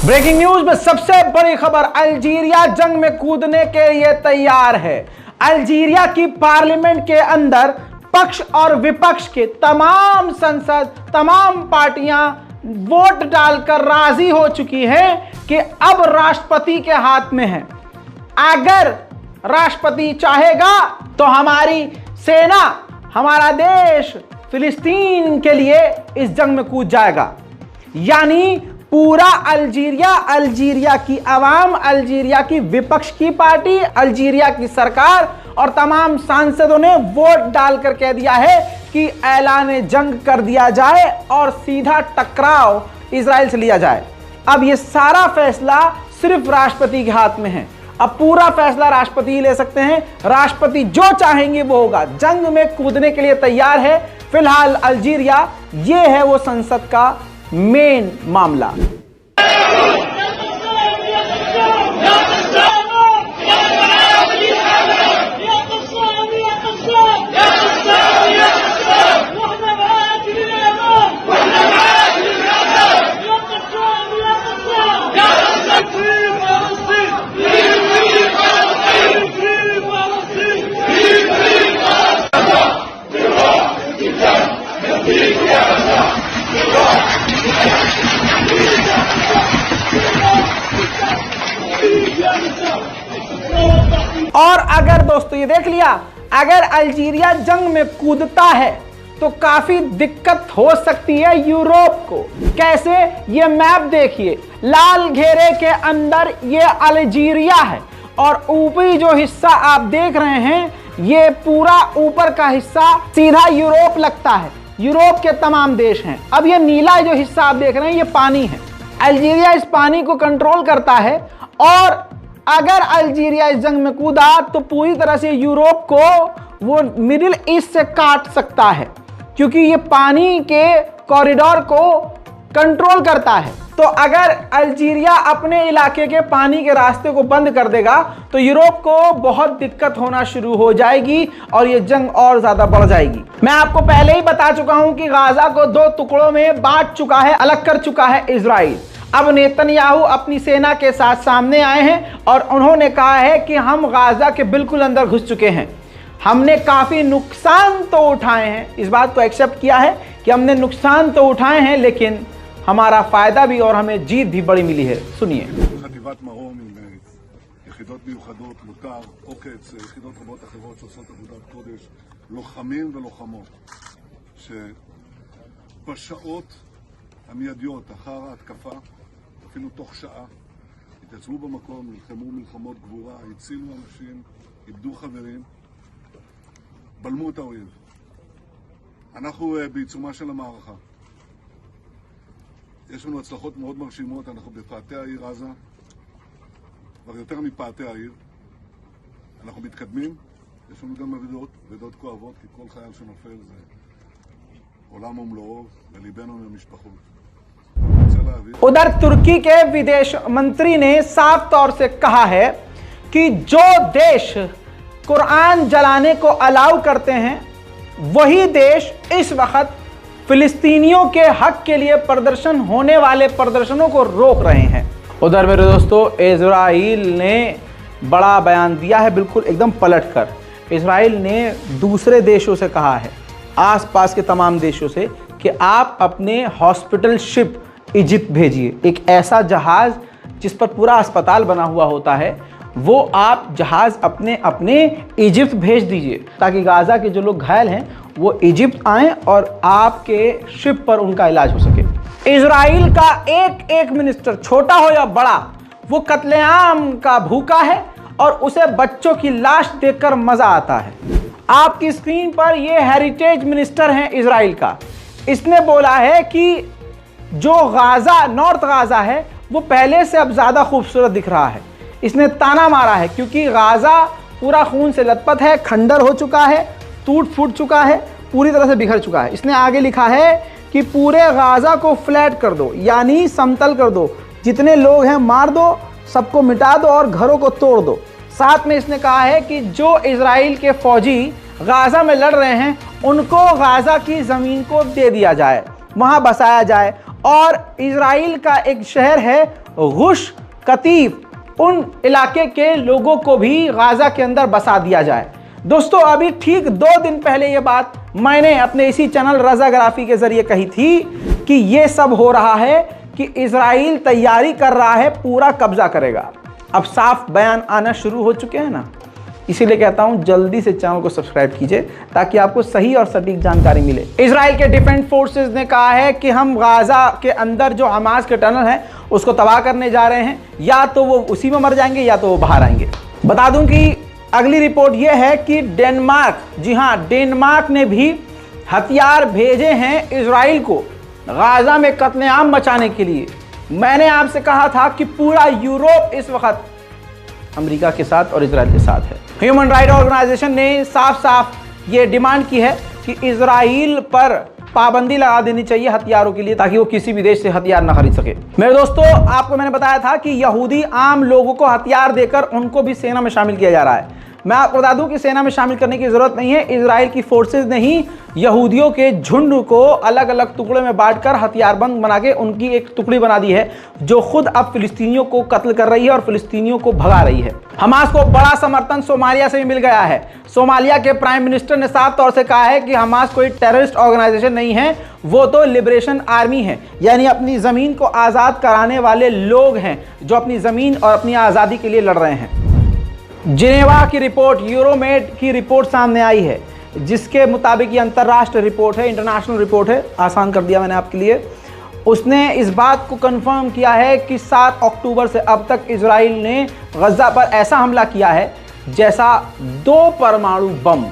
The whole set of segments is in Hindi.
ब्रेकिंग न्यूज में सबसे बड़ी खबर, अल्जीरिया जंग में कूदने के लिए तैयार है। अल्जीरिया की पार्लियामेंट के अंदर पक्ष और विपक्ष के तमाम संसद, तमाम पार्टियां वोट डालकर राजी हो चुकी हैं कि अब राष्ट्रपति के हाथ में है। अगर राष्ट्रपति चाहेगा तो हमारी सेना, हमारा देश फिलिस्तीन के लिए इस जंग में कूद जाएगा। यानी पूरा अल्जीरिया, अल्जीरिया की आवाम, अल्जीरिया की विपक्ष की पार्टी, अल्जीरिया की सरकार और तमाम सांसदों ने वोट डालकर कह दिया है कि ऐलान जंग कर दिया जाए और सीधा टकराव इजराइल से लिया जाए। अब यह सारा फैसला सिर्फ राष्ट्रपति के हाथ में है। अब पूरा फैसला राष्ट्रपति ही ले सकते हैं। राष्ट्रपति जो चाहेंगे वो होगा। जंग में कूदने के लिए तैयार है फिलहाल अल्जीरिया। ये है वो संसद का मेन मामला। और अगर दोस्तों ये देख लिया, अगर अल्जीरिया जंग में कूदता है तो काफी दिक्कत हो सकती है यूरोप को। कैसे? ये मैप देखिए, लाल घेरे के अंदर ये अल्जीरिया है और ऊपरी जो हिस्सा आप देख रहे हैं, ये पूरा ऊपर का हिस्सा सीधा यूरोप लगता है। यूरोप के तमाम देश हैं। अब ये नीला जो हिस्सा आप देख रहे हैं, ये पानी है। अल्जीरिया इस पानी को कंट्रोल करता है और अगर अल्जीरिया इस जंग में कूदा तो पूरी तरह से यूरोप को वो मिडिल ईस्ट से काट सकता है, क्योंकि ये पानी के कॉरिडोर को कंट्रोल करता है। तो अगर अल्जीरिया अपने इलाके के पानी के रास्ते को बंद कर देगा तो यूरोप को बहुत दिक्कत होना शुरू हो जाएगी और ये जंग और ज्यादा बढ़ जाएगी। मैं आपको पहले ही बता चुका हूं कि गाजा को दो टुकड़ों में बांट चुका है, अलग कर चुका है इजराइल। अब नेतन्याहू अपनी सेना के साथ सामने आए हैं और उन्होंने कहा है कि हम गाजा के बिल्कुल अंदर घुस चुके हैं। हमने काफी नुकसान तो उठाए हैं, इस बात को एक्सेप्ट किया है कि हमने नुकसान तो उठाए हैं, लेकिन हमारा फायदा भी और हमें जीत भी बड़ी मिली है। सुनिए। חטיבת מרום עם יחידות מיוחדות, מותר, עוקץ, יחידות רבות אחרות שעושות עבודת קודש, לוחמים ולוחמות שבשעות המיידיות אחר ההתקפה, אפילו תוך שעה, התייצבו במקום, נלחמו מלחמות גבורה, הצילו אנשים, איבדו חברים, בלמו את האויב. אנחנו בעיצומה של המערכה. יש לנו הצלחות מאוד מרשימות, אנחנו בפאתי העיר עזה, כבר יותר מפאתי העיר. אנחנו מתקדמים, יש לנו גם אבדות כואבות, כי כל חייל שנופל זה עולם ומלואו, וליבנו עם המשפחות. उधर तुर्की के विदेश मंत्री ने साफ तौर से कहा है कि जो देश कुरान जलाने को अलाउ करते हैं वही देश इस वक्त फिलिस्तीनियों के हक के लिए प्रदर्शन होने वाले प्रदर्शनों को रोक रहे हैं। उधर मेरे दोस्तों, इजराइल ने बड़ा बयान दिया है, बिल्कुल एकदम पलटकर। इजराइल ने दूसरे देशों से कहा है, आसपास के तमाम देशों से, कि आप अपने हॉस्पिटल शिप इजिप्ट भेजिए। एक ऐसा जहाज जिस पर पूरा अस्पताल बना हुआ होता है, वो आप जहाज अपने अपने इजिप्ट भेज दीजिए, ताकि गाजा के जो लोग घायल हैं वो इजिप्ट आएं और आपके शिप पर उनका इलाज हो सके। इजराइल का एक एक मिनिस्टर, छोटा हो या बड़ा, वो कत्लेआम का भूखा है और उसे बच्चों की लाश देखकर मजा आता है। आपकी स्क्रीन पर ये हेरिटेज मिनिस्टर हैं इजराइल का। इसने बोला है कि जो गाजा, नॉर्थ गाजा है, वो पहले से अब ज्यादा खूबसूरत दिख रहा है। इसने ताना मारा है क्योंकि गाजा पूरा खून से लथपथ है, खंडर हो चुका है, टूट फूट चुका है, पूरी तरह से बिखर चुका है। इसने आगे लिखा है कि पूरे गाजा को फ्लैट कर दो, यानी समतल कर दो, जितने लोग हैं मार दो, सबको मिटा दो और घरों को तोड़ दो। साथ में इसने कहा है कि जो इजराइल के फौजी गाजा में लड़ रहे हैं उनको गाजा की ज़मीन को दे दिया जाए, वहाँ बसाया जाए और इजराइल का एक शहर है गुश कतीफ, उन इलाके के लोगों को भी गाजा के अंदर बसा दिया जाए। दोस्तों अभी ठीक 2 दिन पहले ये बात मैंने अपने इसी चैनल रज़ाग्राफी के जरिए कही थी कि ये सब हो रहा है कि इजराइल तैयारी कर रहा है, पूरा कब्जा करेगा। अब साफ बयान आना शुरू हो चुके हैं ना, इसीलिए कहता हूं जल्दी से चैनल को सब्सक्राइब कीजिए ताकि आपको सही और सटीक जानकारी मिले। इजराइल के डिफेंस फोर्सेस ने कहा है कि हम गाजा के अंदर जो हमास के टनल है उसको तबाह करने जा रहे हैं, या तो वो उसी में मर जाएंगे या तो वो बाहर आएंगे। बता दूं कि अगली रिपोर्ट यह है कि डेनमार्क, जी हां, डेनमार्क ने भी हथियार भेजे हैं इजराइल को गाजा में कत्लेआम मचाने के लिए। मैंने आपसे कहा था कि पूरा यूरोप इस वक्त अमेरिका के साथ और इजराइल के साथ है। ह्यूमन राइट ऑर्गेनाइजेशन ने साफ साफ ये डिमांड की है कि इजराइल पर पाबंदी लगा देनी चाहिए हथियारों के लिए, ताकि वो किसी भी देश से हथियार ना खरीद सके। मेरे दोस्तों, आपको मैंने बताया था कि यहूदी आम लोगों को हथियार देकर उनको भी सेना में शामिल किया जा रहा है। मैं आपको बता दूं कि सेना में शामिल करने की जरूरत नहीं है। इजराइल की फोर्सेस ने ही यहूदियों के झुंड को अलग अलग टुकड़े में बांटकर हथियारबंद बना के उनकी एक टुकड़ी बना दी है, जो खुद अब फिलिस्तीनियों को कत्ल कर रही है और फिलिस्तीनियों को भगा रही है। हमास को बड़ा समर्थन सोमालिया से भी मिल गया है। सोमालिया के प्राइम मिनिस्टर ने साफ तौर से कहा है कि हमास कोई टेररिस्ट ऑर्गेनाइजेशन नहीं है, वो तो लिबरेशन आर्मी है, यानी अपनी जमीन को आजाद कराने वाले लोग हैं जो अपनी जमीन और अपनी आजादी के लिए लड़ रहे हैं। जिनेवा की रिपोर्ट, यूरोमेड की रिपोर्ट सामने आई है, जिसके मुताबिक ये अंतर्राष्ट्रीय रिपोर्ट है, इंटरनेशनल रिपोर्ट है, आसान कर दिया मैंने आपके लिए। उसने इस बात को कंफर्म किया है कि 7 अक्टूबर से अब तक इजराइल ने गजा पर ऐसा हमला किया है जैसा 2 परमाणु बम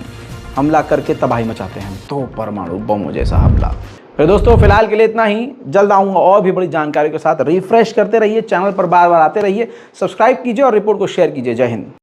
हमला करके तबाही मचाते हैं। 2 परमाणु बमों जैसा हमला। फिर दोस्तों फिलहाल के लिए इतना ही, जल्द आऊँगा और भी बड़ी जानकारी के साथ। रिफ्रेश करते रहिए, चैनल पर बार बार आते रहिए, सब्सक्राइब कीजिए और रिपोर्ट को शेयर कीजिए। जय हिंद।